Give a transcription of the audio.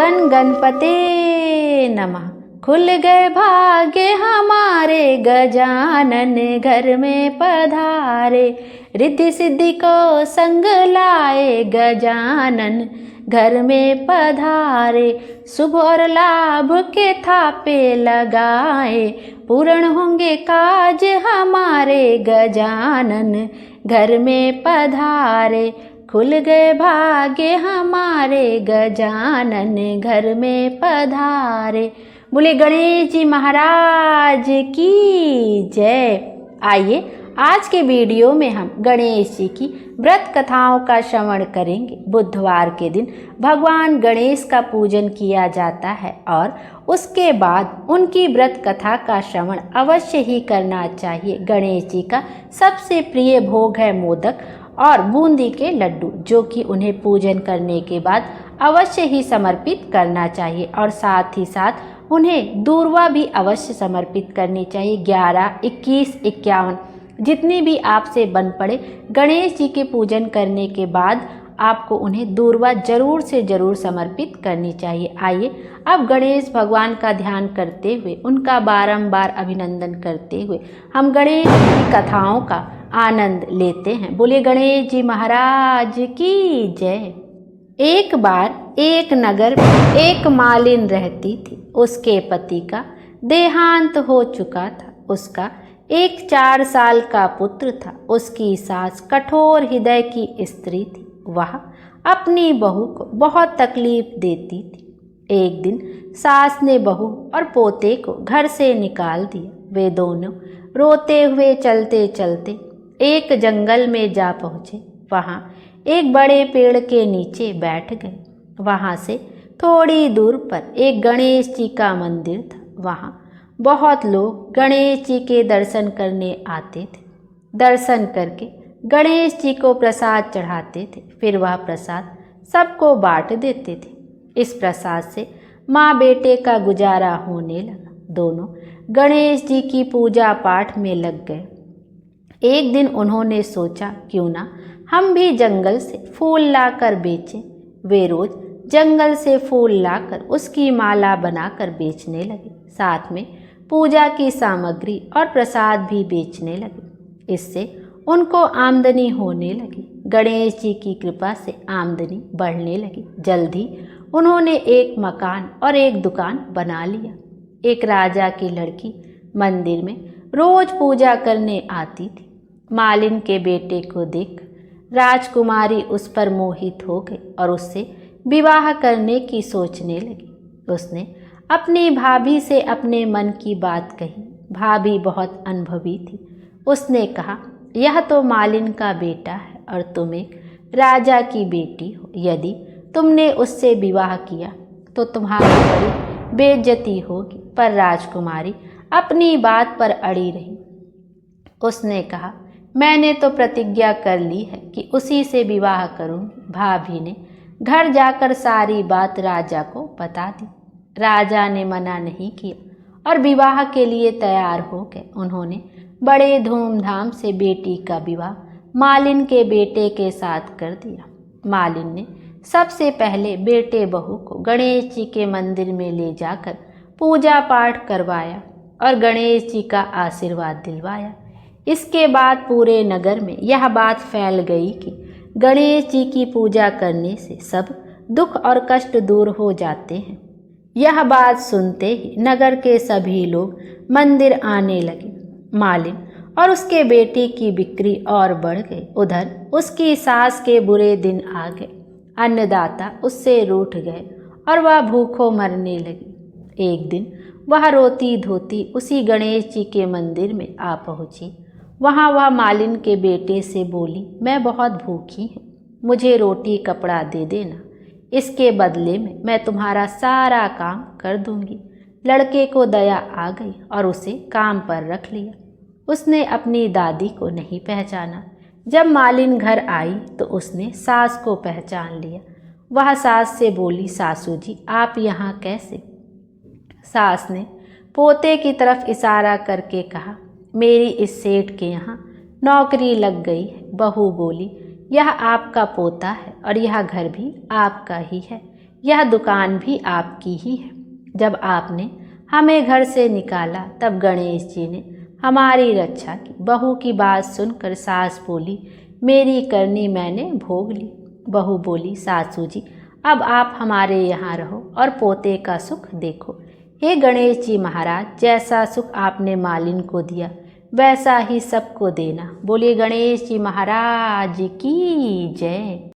गण गणपते नमः। खुल गए भाग्य हमारे, गजानन घर में पधारे। रिद्धि सिद्धि को संग लाए, गजानन घर में पधारे। शुभ और लाभ के थापे लगाए, पूर्ण होंगे काज हमारे, गजानन घर में पधारे। खुल गए भाग्य हमारे, गजानन घर में पधारे। बोले गणेश जी महाराज की जय। आइए आज के वीडियो में हम गणेश जी की व्रत कथाओं का श्रवण करेंगे। बुधवार के दिन भगवान गणेश का पूजन किया जाता है और उसके बाद उनकी व्रत कथा का श्रवण अवश्य ही करना चाहिए। गणेश जी का सबसे प्रिय भोग है मोदक और बूंदी के लड्डू, जो कि उन्हें पूजन करने के बाद अवश्य ही समर्पित करना चाहिए और साथ ही साथ उन्हें दूर्वा भी अवश्य समर्पित करनी चाहिए। 11, 21, 51 जितनी भी आपसे बन पड़े, गणेश जी के पूजन करने के बाद आपको उन्हें दूर्वा जरूर से जरूर समर्पित करनी चाहिए। आइए अब गणेश भगवान का ध्यान करते हुए, उनका बारंबार अभिनंदन करते हुए हम गणेश की कथाओं का आनंद लेते हैं। बोले गणेश जी महाराज की जय। एक बार एक नगर में एक मालिन रहती थी। उसके पति का देहांत हो चुका था। उसका एक 4 साल का पुत्र था। उसकी सास कठोर हृदय की स्त्री थी। वह अपनी बहू को बहुत तकलीफ देती थी। एक दिन सास ने बहू और पोते को घर से निकाल दिया। वे दोनों रोते हुए चलते चलते एक जंगल में जा पहुँचे। वहाँ एक बड़े पेड़ के नीचे बैठ गए। वहाँ से थोड़ी दूर पर एक गणेश जी का मंदिर था। वहाँ बहुत लोग गणेश जी के दर्शन करने आते थे। दर्शन करके गणेश जी को प्रसाद चढ़ाते थे। फिर वह प्रसाद सबको बांट देते थे। इस प्रसाद से माँ बेटे का गुजारा होने लगा। दोनों गणेश जी की पूजा पाठ में लग गए। एक दिन उन्होंने सोचा, क्यों ना हम भी जंगल से फूल लाकर बेचें। वे रोज जंगल से फूल लाकर उसकी माला बनाकर बेचने लगे। साथ में पूजा की सामग्री और प्रसाद भी बेचने लगे। इससे उनको आमदनी होने लगी। गणेश जी की कृपा से आमदनी बढ़ने लगी। जल्द ही उन्होंने एक मकान और एक दुकान बना लिया। एक राजा की लड़की मंदिर में रोज पूजा करने आती थी। मालिन के बेटे को देख राजकुमारी उस पर मोहित हो गई और उससे विवाह करने की सोचने लगी। उसने अपनी भाभी से अपने मन की बात कही। भाभी बहुत अनुभवी थी। उसने कहा, यह तो मालिन का बेटा है और तुम एक राजा की बेटी हो। यदि तुमने उससे विवाह किया तो तुम्हारी बड़ी बेइज्जती होगी। पर राजकुमारी अपनी बात पर अड़ी रही। उसने कहा, मैंने तो प्रतिज्ञा कर ली है कि उसी से विवाह करूंगी। भाभी ने घर जाकर सारी बात राजा को बता दी। राजा ने मना नहीं किया और विवाह के लिए तैयार हो गए। उन्होंने बड़े धूमधाम से बेटी का विवाह मालिन के बेटे के साथ कर दिया। मालिन ने सबसे पहले बेटे बहू को गणेश जी के मंदिर में ले जाकर पूजा पाठ करवाया और गणेश जी का आशीर्वाद दिलवाया। इसके बाद पूरे नगर में यह बात फैल गई कि गणेश जी की पूजा करने से सब दुख और कष्ट दूर हो जाते हैं। यह बात सुनते ही नगर के सभी लोग मंदिर आने लगे। मालिन और उसके बेटे की बिक्री और बढ़ गई। उधर उसकी सास के बुरे दिन आ गए। अन्नदाता उससे रूठ गए और वह भूखों मरने लगी। एक दिन वह रोती धोती उसी गणेश जी के मंदिर में आ पहुंची। वहाँ वह मालिन के बेटे से बोली, मैं बहुत भूखी हूँ, मुझे रोटी कपड़ा दे देना। इसके बदले में मैं तुम्हारा सारा काम कर दूंगी। लड़के को दया आ गई और उसे काम पर रख लिया। उसने अपनी दादी को नहीं पहचाना। जब मालिन घर आई तो उसने सास को पहचान लिया। वह सास से बोली, सासू जी आप यहाँ कैसे? सास ने पोते की तरफ इशारा करके कहा, मेरी इस सेठ के यहाँ नौकरी लग गई है। बहू बोली, यह आपका पोता है और यह घर भी आपका ही है। यह दुकान भी आपकी ही है। जब आपने हमें घर से निकाला तब गणेश जी ने हमारी रक्षा की। बहू की बात सुनकर सास बोली, मेरी करनी मैंने भोग ली। बहू बोली, सासू जी अब आप हमारे यहाँ रहो और पोते का सुख देखो। हे गणेश जी महाराज, जैसा सुख आपने मालिन को दिया वैसा ही सबको देना। बोलिए गणेश जी महाराज की जय।